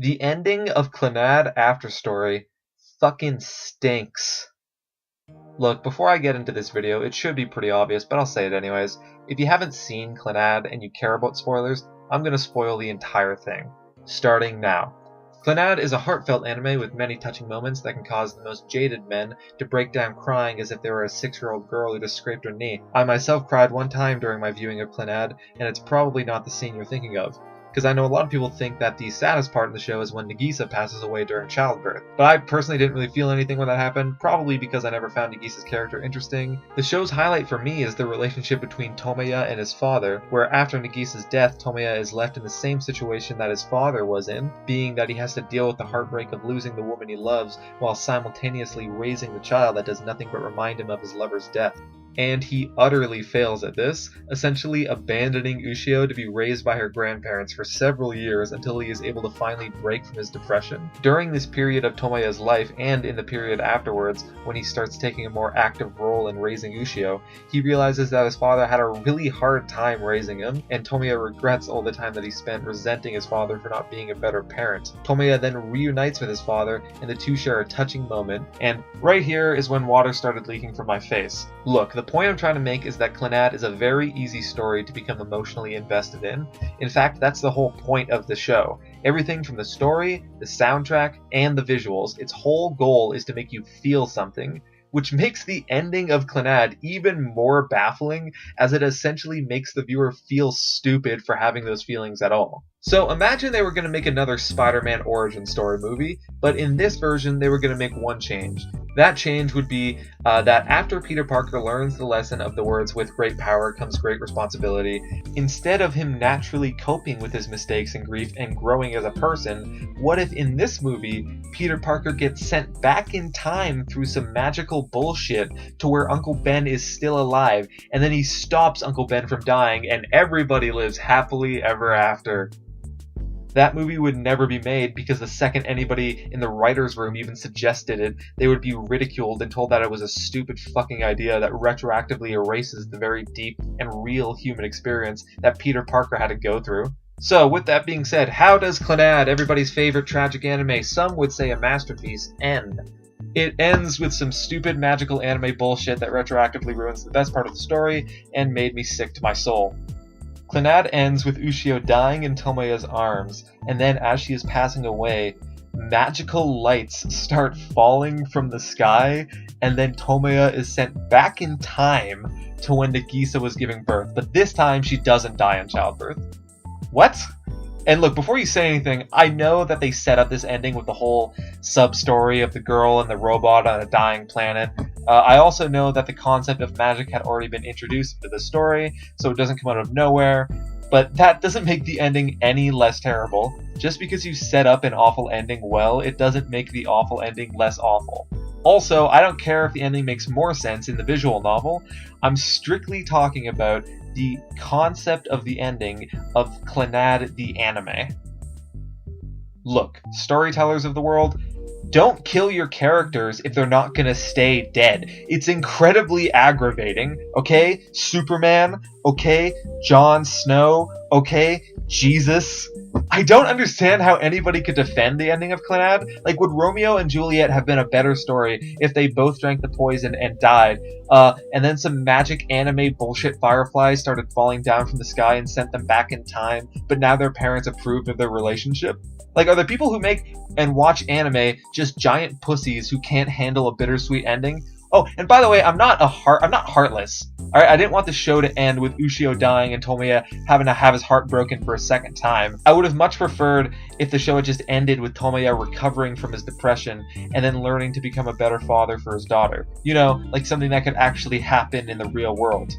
The ending of Clannad After Story fucking stinks. Look, before I get into this video, it should be pretty obvious, but I'll say it anyways. If you haven't seen Clannad and you care about spoilers, I'm gonna spoil the entire thing. Starting now. Clannad is a heartfelt anime with many touching moments that can cause the most jaded men to break down crying as if they were a 6-year-old girl who just scraped her knee. I myself cried one time during my viewing of Clannad, and it's probably not the scene you're thinking of. Because I know a lot of people think that the saddest part of the show is when Nagisa passes away during childbirth. But I personally didn't really feel anything when that happened, probably because I never found Nagisa's character interesting. The show's highlight for me is the relationship between Tomoya and his father, where after Nagisa's death, Tomoya is left in the same situation that his father was in, being that he has to deal with the heartbreak of losing the woman he loves while simultaneously raising the child that does nothing but remind him of his lover's death. And he utterly fails at this, essentially abandoning Ushio to be raised by her grandparents for several years until he is able to finally break from his depression. During this period of Tomoya's life, and in the period afterwards, when he starts taking a more active role in raising Ushio, he realizes that his father had a really hard time raising him, and Tomoya regrets all the time that he spent resenting his father for not being a better parent. Tomoya then reunites with his father, and the two share a touching moment, and right here is when water started leaking from my face. Look, the point I'm trying to make is that Clannad is a very easy story to become emotionally invested in. In fact, that's the whole point of the show. Everything from the story, the soundtrack, and the visuals, its whole goal is to make you feel something, which makes the ending of Clannad even more baffling, as it essentially makes the viewer feel stupid for having those feelings at all. So imagine they were going to make another Spider-Man origin story movie, but in this version they were going to make one change. That change would be that after Peter Parker learns the lesson of the words "with great power comes great responsibility," instead of him naturally coping with his mistakes and grief and growing as a person, what if in this movie Peter Parker gets sent back in time through some magical bullshit to where Uncle Ben is still alive, and then he stops Uncle Ben from dying and everybody lives happily ever after? That movie would never be made because the second anybody in the writer's room even suggested it, they would be ridiculed and told that it was a stupid fucking idea that retroactively erases the very deep and real human experience that Peter Parker had to go through. So, with that being said, how does Clannad, everybody's favorite tragic anime, some would say a masterpiece, end? It ends with some stupid magical anime bullshit that retroactively ruins the best part of the story and made me sick to my soul. Clannad ends with Ushio dying in Tomoya's arms, and then as she is passing away, magical lights start falling from the sky, and then Tomoya is sent back in time to when Nagisa was giving birth, but this time she doesn't die in childbirth. What? And look, before you say anything, I know that they set up this ending with the whole sub-story of the girl and the robot on a dying planet. I also know that the concept of magic had already been introduced into the story, so it doesn't come out of nowhere, but that doesn't make the ending any less terrible. Just because you set up an awful ending well, it doesn't make the awful ending less awful. Also, I don't care if the ending makes more sense in the visual novel. I'm strictly talking about the concept of the ending of Clannad the anime. Look, storytellers of the world, don't kill your characters if they're not gonna stay dead. It's incredibly aggravating, okay? Superman, okay? Jon Snow, okay? Jesus. I don't understand how anybody could defend the ending of Clannad. Like, would Romeo and Juliet have been a better story if they both drank the poison and died, and then some magic anime bullshit fireflies started falling down from the sky and sent them back in time, but now their parents approved of their relationship? Like, are the people who make and watch anime just giant pussies who can't handle a bittersweet ending? Oh, and by the way, I'm not heartless. Alright, I didn't want the show to end with Ushio dying and Tomoya having to have his heart broken for a second time. I would have much preferred if the show had just ended with Tomoya recovering from his depression and then learning to become a better father for his daughter. You know, like something that could actually happen in the real world.